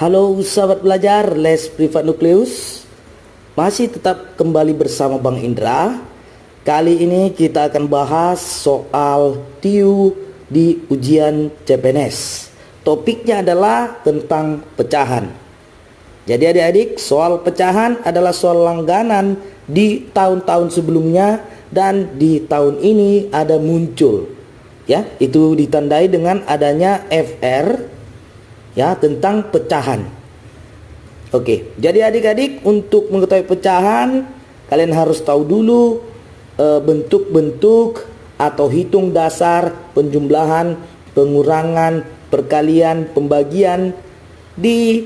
Halo sahabat belajar Les Privat Nukleus. Masih tetap kembali bersama Bang Indra. Kali ini kita akan bahas soal TIU di ujian CPNS. Topiknya adalah tentang pecahan. Jadi adik-adik, soal pecahan adalah soal langganan di tahun-tahun sebelumnya dan di tahun ini ada muncul. Ya, itu ditandai dengan adanya FR ya, tentang pecahan. Oke, jadi adik-adik, untuk mengetahui pecahan kalian harus tahu dulu bentuk-bentuk atau hitung dasar penjumlahan, pengurangan, perkalian, pembagian di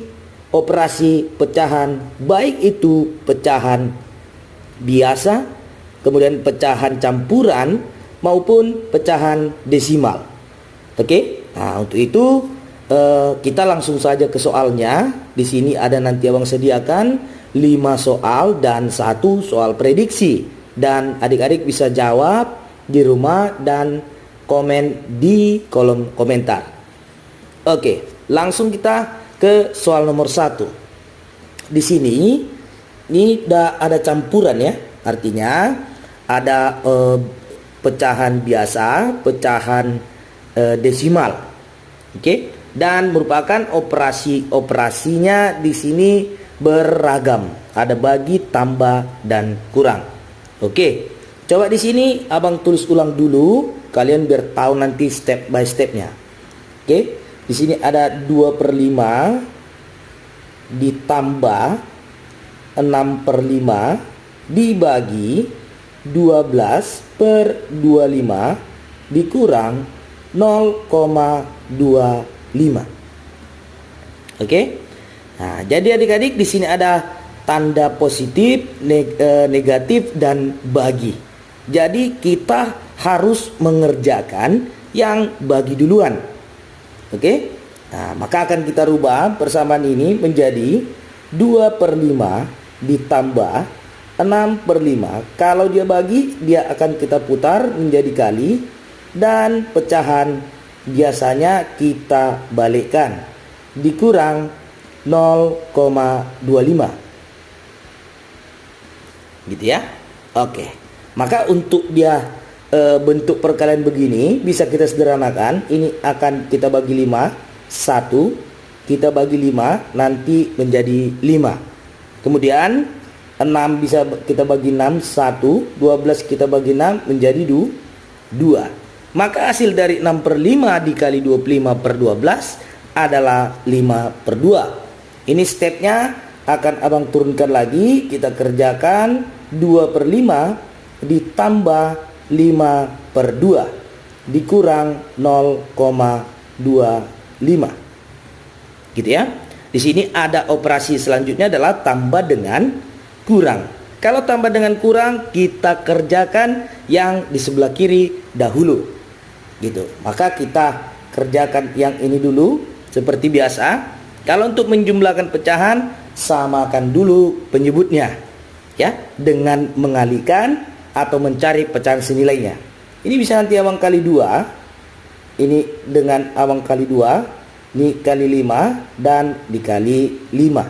operasi pecahan, baik itu pecahan biasa, kemudian pecahan campuran maupun pecahan desimal. Oke, nah untuk itu kita langsung saja ke soalnya. Di sini ada nanti abang sediakan 5 soal dan 1 soal prediksi, dan adik-adik bisa jawab di rumah dan komen di kolom komentar. Oke, langsung kita ke soal nomor 1. Di sini ini ada campuran ya, artinya ada pecahan biasa, pecahan desimal. Oke. Dan merupakan operasinya di sini beragam, ada bagi, tambah, dan kurang. Oke, coba di sini abang tulis ulang dulu, kalian biar tahu nanti step by stepnya. Oke, di sini ada 2/5 ditambah 6/5 dibagi 12/25 dikurang 0,25. Oke. Nah, jadi adik-adik di sini ada tanda positif, negatif, dan bagi. Jadi kita harus mengerjakan yang bagi duluan. Oke. Nah, maka akan kita rubah persamaan ini menjadi 2/5 ditambah 6/5. Kalau dia bagi, dia akan kita putar menjadi kali, dan pecahan biasanya kita balikkan dikurang 0,25 gitu ya. Oke, maka untuk dia bentuk perkalian begini bisa kita sederhanakan. Ini akan kita bagi 5, 1 kita bagi 5 nanti menjadi 5. Kemudian 6 bisa kita bagi 6, 1 12 kita bagi 6 menjadi 2. Maka hasil dari 6/5 dikali 25/12 adalah 5/2. Ini stepnya akan abang turunkan lagi. Kita kerjakan 2/5 ditambah 5/2 dikurang 0,25. Gitu ya. Di sini ada operasi selanjutnya adalah tambah dengan kurang. Kalau tambah dengan kurang, kita kerjakan yang di sebelah kiri dahulu. Gitu. Maka kita kerjakan yang ini dulu seperti biasa. Kalau untuk menjumlahkan pecahan, samakan dulu penyebutnya ya dengan mengalihkan atau mencari pecahan senilainya. Ini bisa nanti abang kali 2. Ini dengan abang kali 2, ini kali 5 dan dikali 5.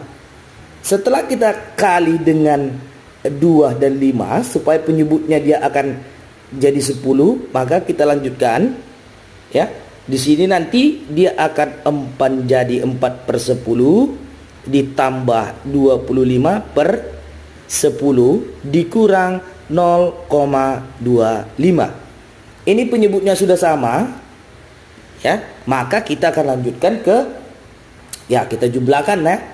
Setelah kita kali dengan 2 dan 5 supaya penyebutnya dia akan jadi 10, maka kita lanjutkan ya. Di sini nanti dia akan 4 jadi 4/10 ditambah 25/10 dikurang 0,25. Ini penyebutnya sudah sama ya, maka kita akan lanjutkan ke ya, kita jumlahkan ya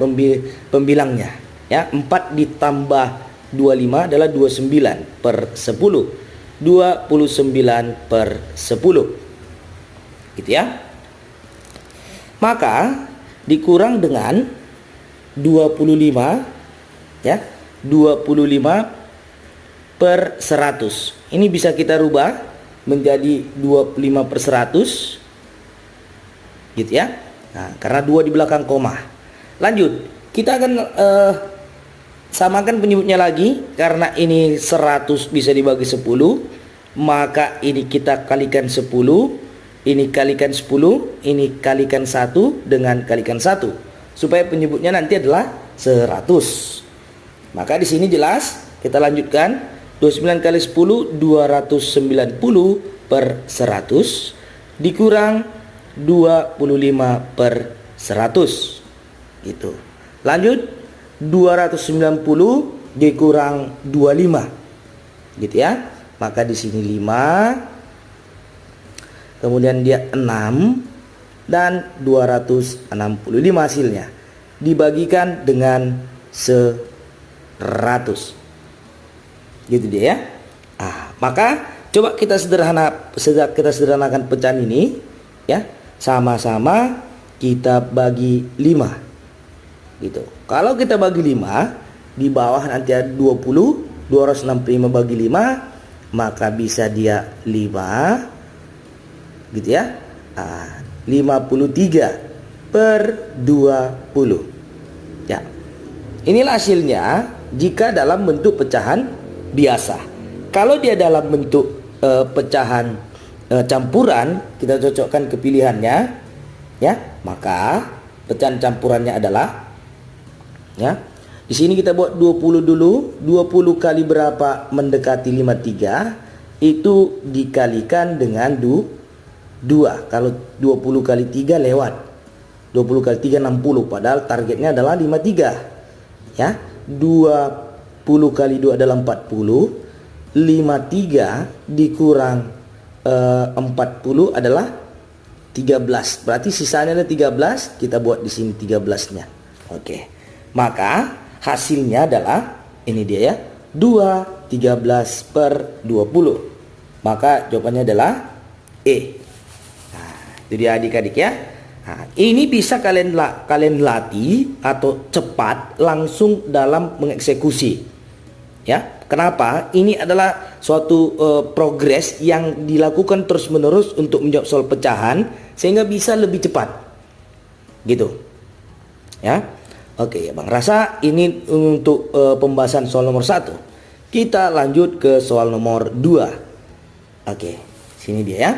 pembilangnya ya. 4 ditambah 25 adalah 29/10. 29/10 gitu ya. Maka dikurang dengan 25 ya, 25/100. Ini bisa kita rubah menjadi 25/100 gitu ya. Nah, karena 2 di belakang koma. Lanjut, kita akan samakan penyebutnya lagi. Karena ini 100 bisa dibagi 10, maka ini kita kalikan 10, ini kalikan 10, ini kalikan 1 dengan kalikan 1 supaya penyebutnya nanti adalah 100. Maka di sini jelas, kita lanjutkan. 29 kali 10 290 per 100 dikurang 25 per 100 gitu. Lanjut, 290 dikurang 25 gitu ya. Maka di sini 5, kemudian dia 6 dan 265 hasilnya dibagikan dengan 100. Gitu dia ya. Maka coba kita sederhanakan pecahan ini ya. Sama-sama kita bagi 5. Gitu. Kalau kita bagi 5, di bawah nanti ada 20, 265 bagi 5, maka bisa dia 5 gitu ya. 53 per 20. Ya. Inilah hasilnya jika dalam bentuk pecahan biasa. Kalau dia dalam bentuk pecahan campuran, kita cocokkan ke pilihannya ya, maka pecahan campurannya adalah ya. Di sini kita buat 20 dulu. 20 kali berapa mendekati 53 itu dikalikan dengan 2. Kalau 20 kali 3 lewat. 20 kali 3 60, padahal targetnya adalah 53 ya. 20 kali 2 adalah 40. 53 dikurang 40 adalah 13. Berarti sisanya ada 13. Kita buat di sini 13-nya. Oke. Maka hasilnya adalah ini dia ya. 13 per 20. Maka jawabannya adalah E. Itu dia adik-adik ya. Ini bisa kalian latih atau cepat langsung dalam mengeksekusi. Ya, kenapa? Ini adalah suatu progres yang dilakukan terus-menerus untuk menjawab soal pecahan sehingga bisa lebih cepat. Gitu. Ya. Oke, Bang rasa ini untuk pembahasan soal nomor 1. Kita lanjut ke soal nomor 2. Oke, sini dia ya.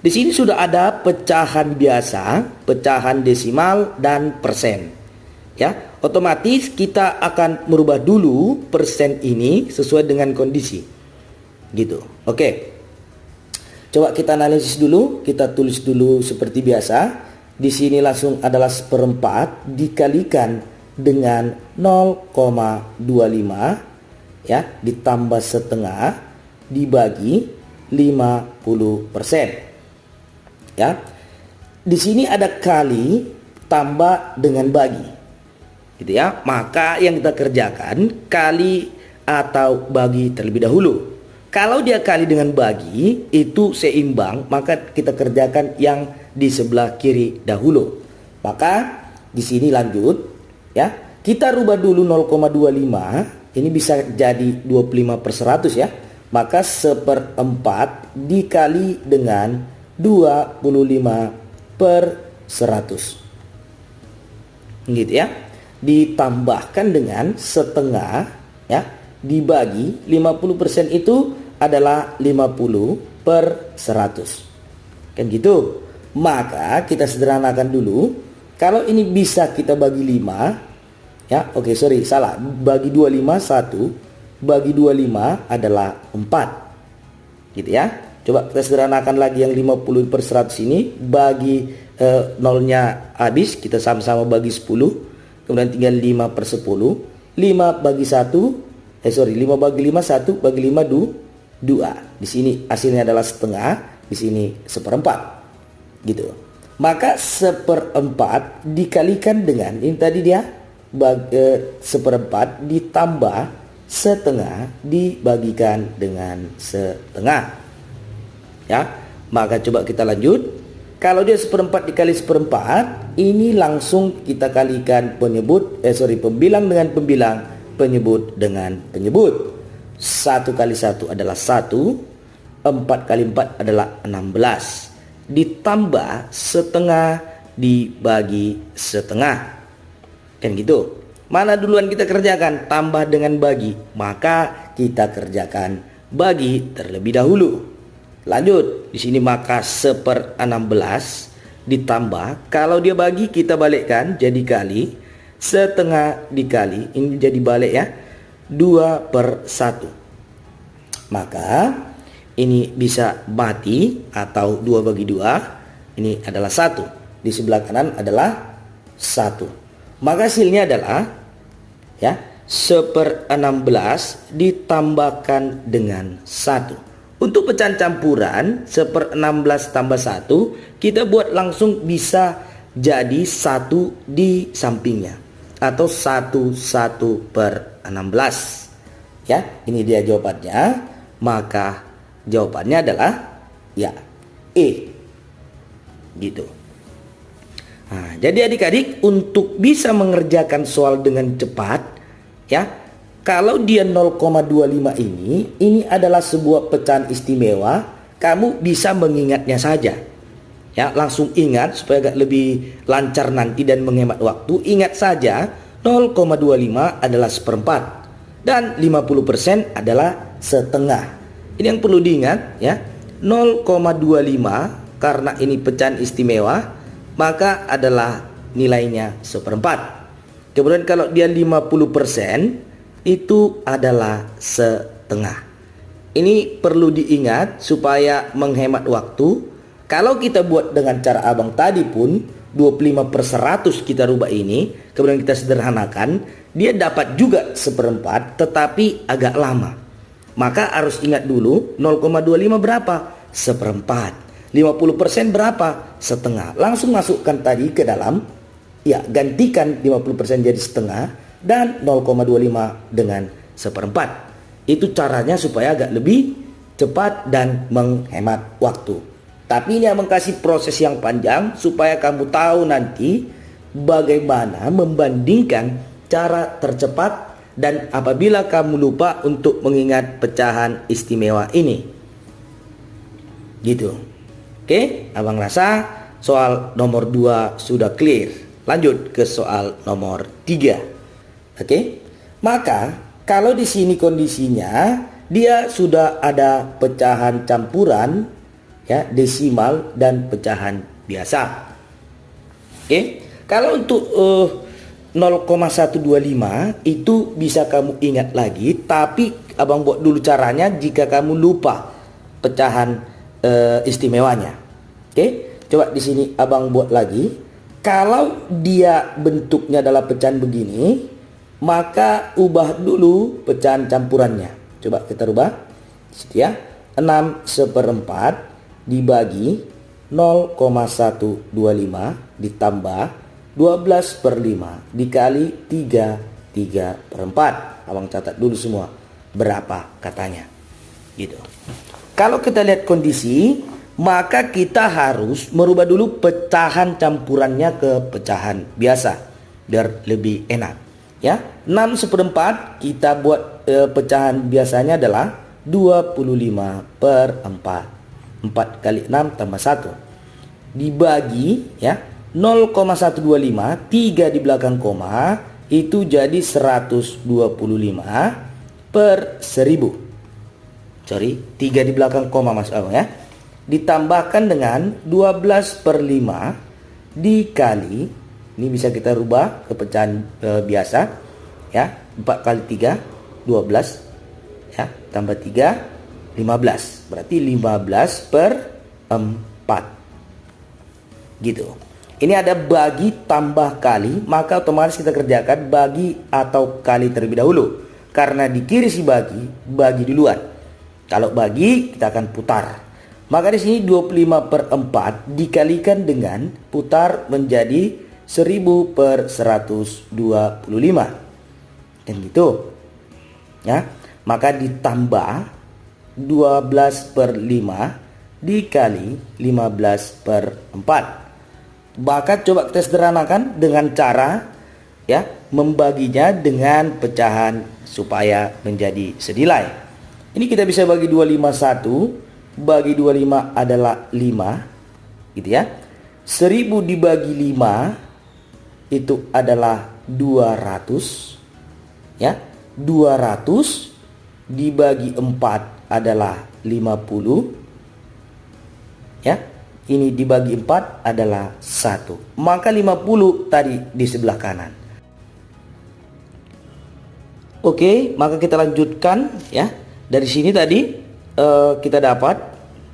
Di sini sudah ada pecahan biasa, pecahan desimal, dan persen. Ya, otomatis kita akan merubah dulu persen ini sesuai dengan kondisi. Gitu. Oke. Coba kita analisis dulu, kita tulis dulu seperti biasa. Di sini langsung adalah 1/4 dikalikan dengan 0,25 ya, ditambah setengah dibagi 50%. Ya, di sini ada kali tambah dengan bagi, gitu ya. Maka yang kita kerjakan kali atau bagi terlebih dahulu. Kalau dia kali dengan bagi itu seimbang, maka kita kerjakan yang di sebelah kiri dahulu. Maka di sini lanjut, ya. Kita rubah dulu 0,25, ini bisa jadi 25/100 ya. Maka 1/4 dikali dengan 25/100 gitu ya, ditambahkan dengan setengah ya, dibagi 50% itu adalah 50/100 kan gitu. Maka kita sederhanakan dulu. Kalau ini bisa kita bagi 5 ya, bagi 25 1, bagi 25 adalah 4 gitu ya. Coba kita sederhanakan lagi yang 50/100 ini, bagi nolnya habis, kita sama-sama bagi 10, kemudian tinggal 5/10. 5 bagi 1, 5 bagi 5 1, bagi 5 2. Di sini hasilnya adalah setengah, di sini 1/4 gitu. Maka 1/4 dikalikan dengan ini tadi dia 1/4 ditambah setengah dibagikan dengan setengah. Ya, maka coba kita lanjut. Kalau dia 1/4 dikali 1/4, ini langsung kita kalikan pembilang dengan pembilang, penyebut dengan penyebut. 1 kali 1 adalah 1, 4 kali 4 adalah 16, ditambah setengah dibagi setengah. Kan gitu. Mana duluan kita kerjakan? Tambah dengan bagi. Maka kita kerjakan bagi terlebih dahulu. Lanjut, di sini maka 1/16 ditambah, kalau dia bagi kita balikkan jadi kali, setengah dikali, ini jadi balik ya, 2/1. Maka ini bisa mati atau 2/2. Ini adalah 1. Di sebelah kanan adalah 1. Maka hasilnya adalah ya 1/16 ditambahkan dengan 1. Untuk pecahan campuran 1/16 tambah 1, kita buat langsung bisa jadi 1 di sampingnya, atau 1/16. Ya, ini dia jawabannya. Maka jawabannya adalah ya E. Gitu. Nah, jadi adik-adik, untuk bisa mengerjakan soal dengan cepat, ya, kalau dia 0,25 ini adalah sebuah pecahan istimewa, kamu bisa mengingatnya saja. Ya, langsung ingat supaya agak lebih lancar nanti dan menghemat waktu. Ingat saja 0,25 adalah 1/4 dan 50% adalah setengah. Ini yang perlu diingat ya. 0,25 karena ini pecahan istimewa, maka adalah nilainya 1/4. Kemudian kalau dia 50%, itu adalah setengah. Ini perlu diingat supaya menghemat waktu. Kalau kita buat dengan cara abang tadi pun, 25/100 kita rubah ini, kemudian kita sederhanakan, dia dapat juga 1/4 tetapi agak lama. Maka harus ingat dulu 0,25 berapa? 1/4. 50% berapa? Setengah. Langsung masukkan tadi ke dalam, ya, gantikan 50% jadi setengah dan 0,25 dengan 1/4. Itu caranya supaya agak lebih cepat dan menghemat waktu. Tapi ini abang kasih proses yang panjang supaya kamu tahu nanti bagaimana membandingkan cara tercepat dan apabila kamu lupa untuk mengingat pecahan istimewa ini. Gitu. Oke, abang rasa soal nomor 2 sudah clear. Lanjut ke soal nomor 3. Oke. Maka kalau di sini kondisinya dia sudah ada pecahan campuran, ya, desimal dan pecahan biasa. Oke. Kalau untuk 0,125 itu bisa kamu ingat lagi, tapi abang buat dulu caranya jika kamu lupa pecahan istimewanya. Oke, coba di sini abang buat lagi. Kalau dia bentuknya adalah pecahan begini, maka ubah dulu pecahan campurannya. Coba kita rubah. Ya, 6/4 dibagi 0,125 ditambah 12/5 dikali 3/4. Abang catat dulu semua berapa katanya. Gitu. Kalau kita lihat kondisi, maka kita harus merubah dulu pecahan campurannya ke pecahan biasa biar lebih enak. Ya, 6/4 kita buat pecahan biasanya adalah 25/4. 4 kali 6 tambah 1 dibagi ya 0,125, 3 di belakang koma, itu jadi 125/1000. Sorry, 3 di belakang koma mas abang ya. Ditambahkan dengan 12/5 dikali, ini bisa kita rubah ke pecahan biasa ya, 4 kali 3 12 ya, tambah 3 15, berarti 15/4 gitu. Ini ada bagi tambah kali, maka otomatis kita kerjakan bagi atau kali terlebih dahulu. Karena di kiri si bagi duluan. Kalau bagi kita akan putar. Maka di sini 25/4 dikalikan dengan putar menjadi 1000/125. Dan gitu. Ya, maka ditambah 12/5 dikali 15/4. Maka coba kita sederhanakan dengan cara ya membaginya dengan pecahan supaya menjadi senilai. Ini kita bisa bagi 251, bagi 25 adalah 5 gitu ya. 1000 dibagi 5 itu adalah 200 ya. 200 dibagi 4 adalah 50 ya. Ini dibagi 4 adalah 1. Maka 50 tadi di sebelah kanan. Oke, maka kita lanjutkan ya. Dari sini tadi kita dapat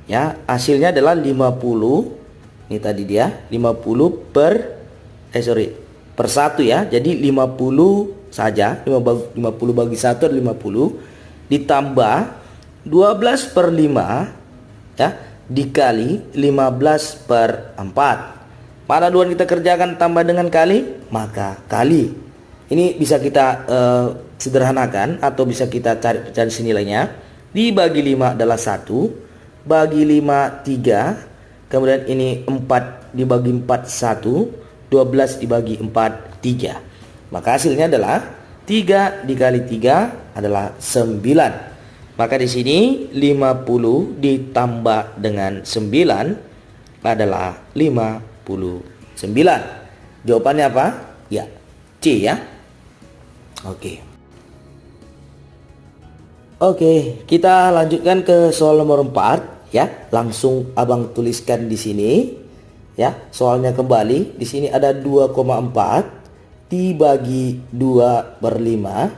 ya, hasilnya adalah 50. Ini tadi dia 50 per 1 ya. Jadi 50 saja. 50 bagi 1 adalah 50 ditambah 12 per 5 ya, dikali 15 per 4. Mana dua kita kerjakan tambah dengan kali, maka kali. Ini bisa kita sederhanakan atau bisa kita cari nilainya. Dibagi 5 adalah 1, bagi 5 3, kemudian ini 4 dibagi 4 1, 12 dibagi 4 3. Maka hasilnya adalah 3 dikali 3 adalah 9. Maka di sini 50 ditambah dengan 9 adalah 59. Jawabannya apa? Ya, C ya. Oke, kita lanjutkan ke soal nomor 4 ya. Langsung Abang tuliskan di sini ya. Soalnya kembali, di sini ada 2,4 dibagi 2 per 5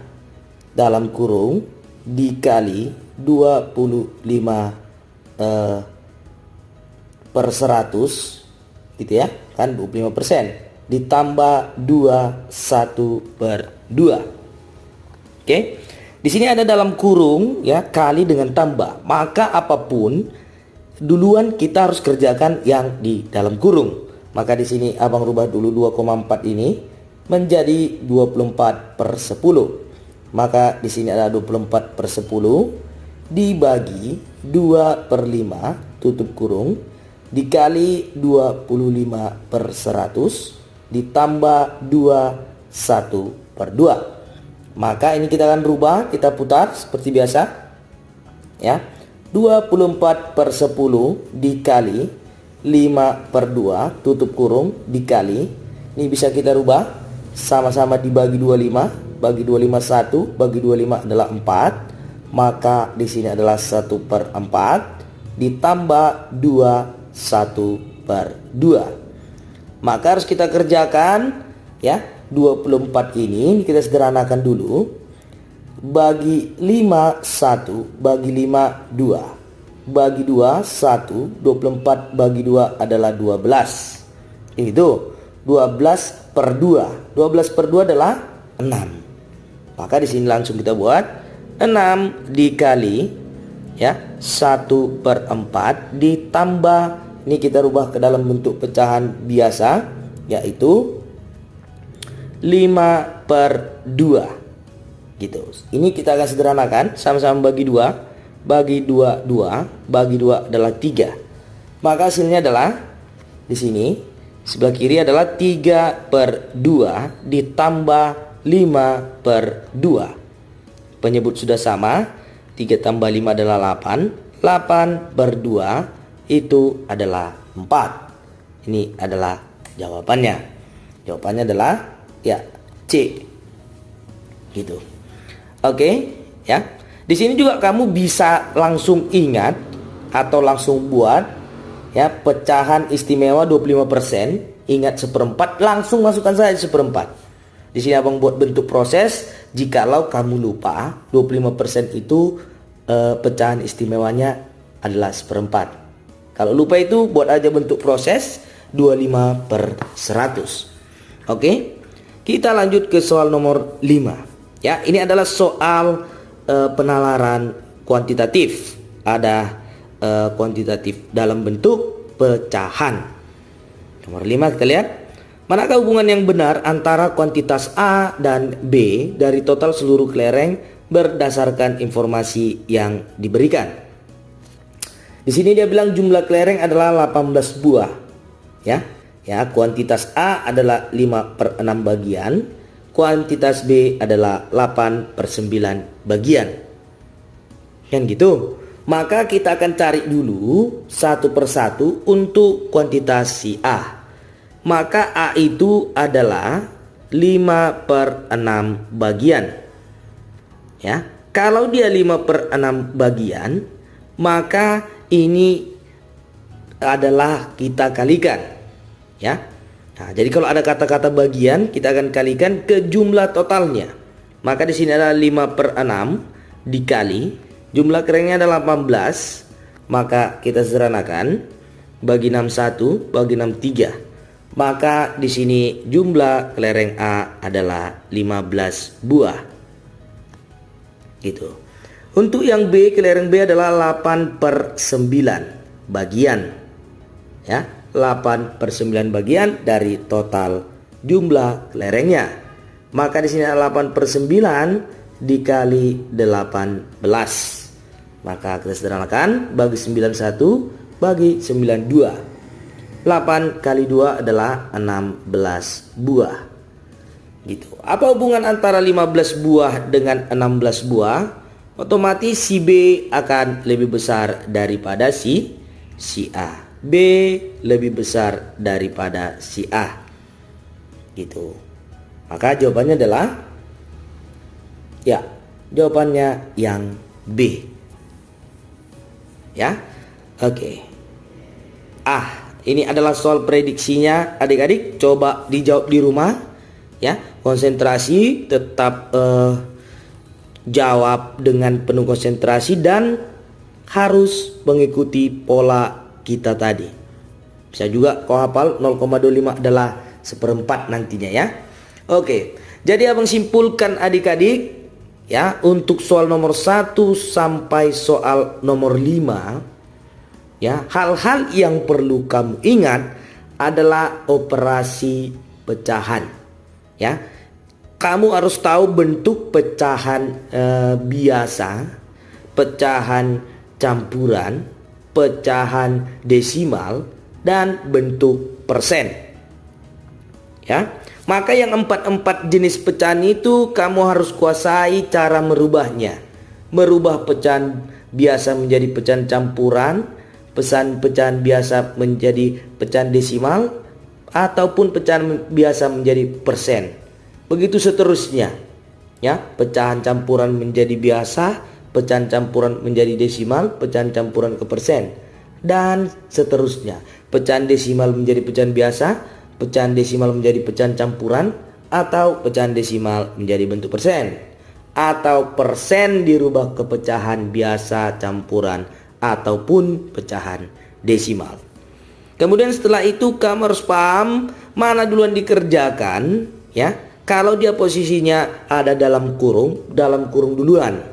dalam kurung dikali 25 per 100 gitu ya. Kan 25%. Ditambah 21 per 2. Oke. Di sini ada dalam kurung ya, kali dengan tambah. Maka apapun duluan kita harus kerjakan yang di dalam kurung. Maka di sini Abang rubah dulu 2,4 ini menjadi 24 per 10. Maka di sini ada 24 per 10 dibagi 2 per 5 tutup kurung dikali 25 per 100 ditambah 21 per 2. Maka ini kita akan rubah, kita putar seperti biasa ya. 24 per 10 dikali 5 per 2 tutup kurung dikali, ini bisa kita rubah sama-sama dibagi 25, bagi 25 1, bagi 25 adalah 4. Maka di sini adalah 1 per 4 ditambah 2 1 per 2. Maka harus kita kerjakan ya. 24 ini kita sederhanakan dulu. Bagi 5 1, bagi 5 2, bagi 2 1, 24 bagi 2 adalah 12. Itu 12 per 2. 12 per 2 adalah 6. Maka di sini langsung kita buat 6 dikali ya 1 per 4 ditambah, ini kita rubah ke dalam bentuk pecahan biasa, yaitu 5 per 2 gitu. Ini kita akan sederhanakan, sama-sama bagi 2, bagi 2 2, bagi 2 adalah 3. Maka hasilnya adalah di sini sebelah kiri adalah 3 per 2 ditambah 5 per 2. Penyebut sudah sama, 3 tambah 5 adalah 8, 8 per 2 itu adalah 4. Ini adalah jawabannya. Jawabannya adalah ya C. Gitu. Oke, ya. Di sini juga kamu bisa langsung ingat atau langsung buat ya pecahan istimewa 25%, ingat seperempat, langsung masukkan saja seperempat. Di sini Abang buat bentuk proses, jikalau kamu lupa 25% itu pecahan istimewanya adalah seperempat. Kalau lupa itu buat aja bentuk proses 25 per 100. Oke. Kita lanjut ke soal nomor 5. Ya, ini adalah soal penalaran kuantitatif. Ada kuantitatif dalam bentuk pecahan. Nomor 5 kita lihat. Manakah hubungan yang benar antara kuantitas A dan B dari total seluruh kelereng berdasarkan informasi yang diberikan? Di sini dia bilang jumlah kelereng adalah 18 buah. Ya, kuantitas A adalah 5 per 6 bagian, kuantitas B adalah 8 per 9 bagian. Kan gitu. Maka kita akan cari dulu satu per satu untuk kuantitas si A. Maka A itu adalah 5 per 6 bagian. Ya, kalau dia 5 per 6 bagian, maka ini adalah kita kalikan. Ya. Nah, jadi kalau ada kata-kata bagian, kita akan kalikan ke jumlah totalnya. Maka di sini ada 5/6 dikali jumlah kelerengnya ada 18. Maka kita sederhanakan, bagi 61 bagi 63. Maka di sini jumlah kelereng A adalah 15 buah. Gitu. Untuk yang B, kelereng B adalah 8/9 bagian. Ya, 8/9 bagian dari total jumlah kelerengnya. Maka di sini ada 8/9 dikali 18. Maka kita sederhanakan, bagi 91 bagi 92. 8 kali 2 adalah 16 buah. Gitu. Apa hubungan antara 15 buah dengan 16 buah? Otomatis si B akan lebih besar daripada si A. B lebih besar daripada si A. Gitu. Maka jawabannya adalah, ya, jawabannya yang B. Ya. Oke. Ini adalah soal prediksinya. Adik-adik coba dijawab di rumah. Ya, konsentrasi, tetap jawab dengan penuh konsentrasi dan harus mengikuti pola kita tadi. Bisa juga kau hafal 0,25 adalah 1/4 nantinya ya. Oke. Jadi abang simpulkan adik-adik ya, untuk soal nomor 1 sampai soal nomor 5 ya, hal-hal yang perlu kamu ingat adalah operasi pecahan. Ya, kamu harus tahu bentuk pecahan biasa, pecahan campuran, pecahan desimal, dan bentuk persen. Ya, maka yang 4 jenis pecahan itu kamu harus kuasai cara merubahnya. Merubah pecahan biasa menjadi pecahan campuran, pecahan biasa menjadi pecahan desimal, ataupun pecahan biasa menjadi persen. Begitu seterusnya. Ya, pecahan campuran menjadi biasa, pecahan campuran menjadi desimal, pecahan campuran ke persen, dan seterusnya. Pecahan desimal menjadi pecahan biasa, pecahan desimal menjadi pecahan campuran, atau pecahan desimal menjadi bentuk persen, atau persen dirubah ke pecahan biasa, campuran, ataupun pecahan desimal. Kemudian setelah itu kamu harus paham mana duluan dikerjakan ya. Kalau dia posisinya ada dalam kurung duluan.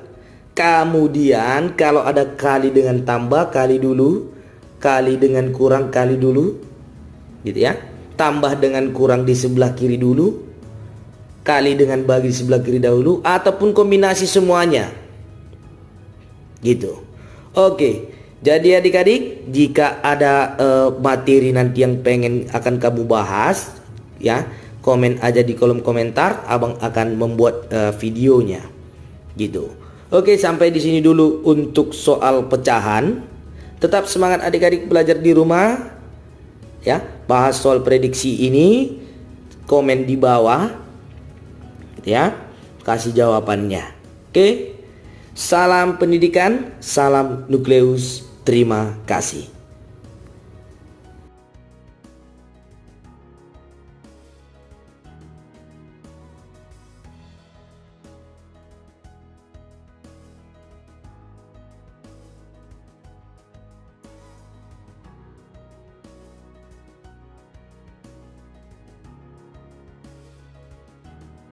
Kemudian kalau ada kali dengan tambah, kali dulu, kali dengan kurang, kali dulu. Gitu ya. Tambah dengan kurang di sebelah kiri dulu, kali dengan bagi di sebelah kiri dahulu, ataupun kombinasi semuanya. Gitu. Oke, jadi adik-adik, jika ada materi nanti yang pengen akan kamu bahas, ya, komen aja di kolom komentar, abang akan membuat videonya, gitu. Oke, sampai di sini dulu untuk soal pecahan. Tetap semangat adik-adik belajar di rumah, ya. Bahas soal prediksi ini, komen di bawah, ya, kasih jawabannya. Oke. Salam pendidikan, salam nukleus, terima kasih.